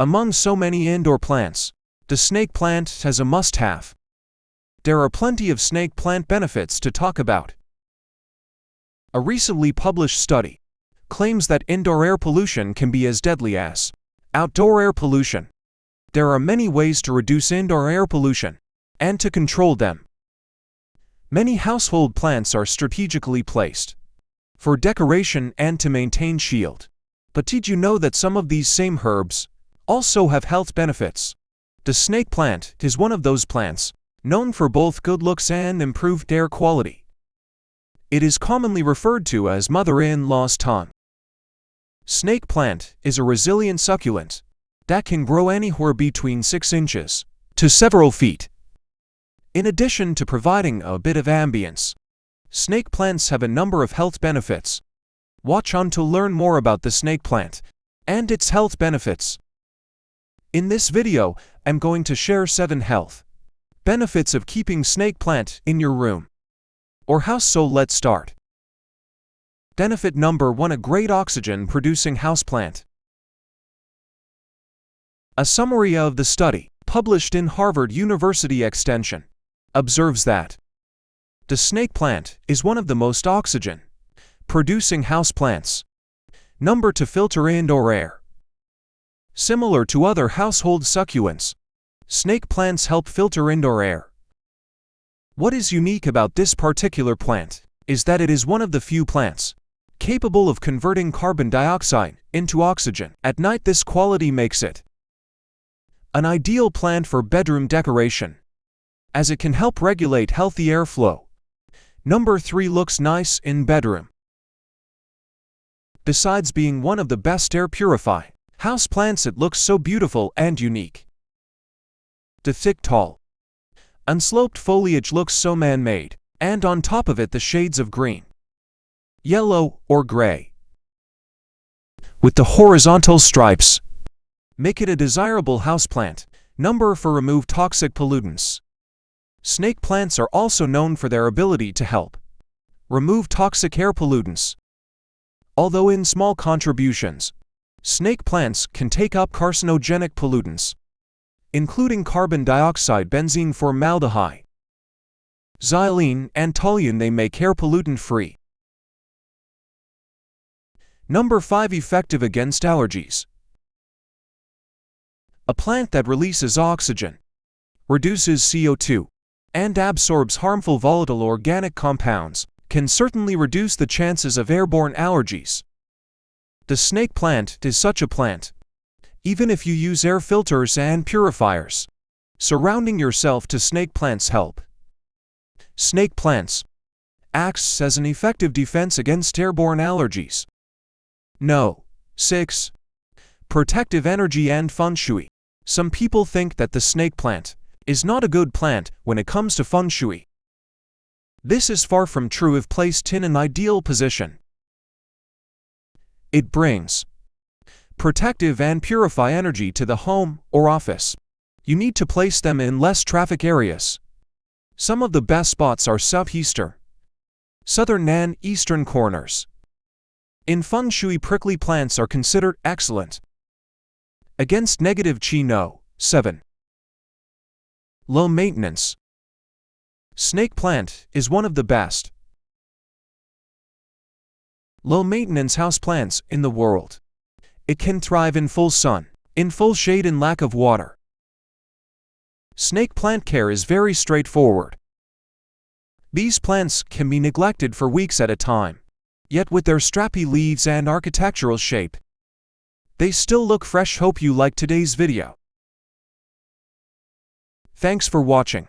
Among so many indoor plants, the snake plant has a must-have. There are plenty of snake plant benefits to talk about. A recently published study claims that indoor air pollution can be as deadly as outdoor air pollution. There are many ways to reduce indoor air pollution and to control them. Many household plants are strategically placed for decoration and to maintain shield. But did you know that some of these same herbs also have health benefits? The snake plant is one of those plants known for both good looks and improved air quality. It is commonly referred to as mother-in-law's tongue. Snake plant is a resilient succulent that can grow anywhere between 6 inches to several feet. In addition to providing a bit of ambience, snake plants have a number of health benefits. Watch on to learn more about the snake plant and its health benefits. In this video, I'm going to share 7 health benefits of keeping snake plant in your room or house, so let's start. Benefit number 1: a great oxygen-producing houseplant. A summary of the study, published in Harvard University Extension, observes that the snake plant is one of the most oxygen-producing houseplants. Number 2: filter indoor air. Similar to other household succulents, snake plants help filter indoor air. What is unique about this particular plant is that it is one of the few plants capable of converting carbon dioxide into oxygen. At night, this quality makes it an ideal plant for bedroom decoration, as it can help regulate healthy airflow. Number 3: looks nice in bedroom. Besides being one of the best air-purifying houseplants, it looks so beautiful and unique. The thick, tall, unsloped foliage looks so man-made, and on top of it the shades of green, yellow, or gray with the horizontal stripes make it a desirable houseplant. Number 4: remove toxic pollutants. Snake plants are also known for their ability to help remove toxic air pollutants. Although in small contributions, snake plants can take up carcinogenic pollutants, including carbon dioxide, benzene, formaldehyde, xylene, and toluene. They make air pollutant-free. Number 5: effective against allergies. A plant that releases oxygen, reduces CO2, and absorbs harmful volatile organic compounds can certainly reduce the chances of airborne allergies. The snake plant is such a plant. Even if you use air filters and purifiers, surrounding yourself to snake plants help. Snake plants acts as an effective defense against airborne allergies. No. 6. Protective energy and feng shui. Some people think that the snake plant is not a good plant when it comes to feng shui. This is far from true if placed in an ideal position. It brings protective and purify energy to the home or office. You need to place them in less traffic areas. Some of the best spots are southeastern, southern, and eastern corners. In feng shui, prickly plants are considered excellent against negative qi. No. 7. Low maintenance. Snake plant is one of the best low-maintenance houseplants in the world. It can thrive in full sun, in full shade, and lack of water. Snake plant care is very straightforward. These plants can be neglected for weeks at a time, yet with their strappy leaves and architectural shape, they still look fresh. Hope you liked today's video. Thanks for watching.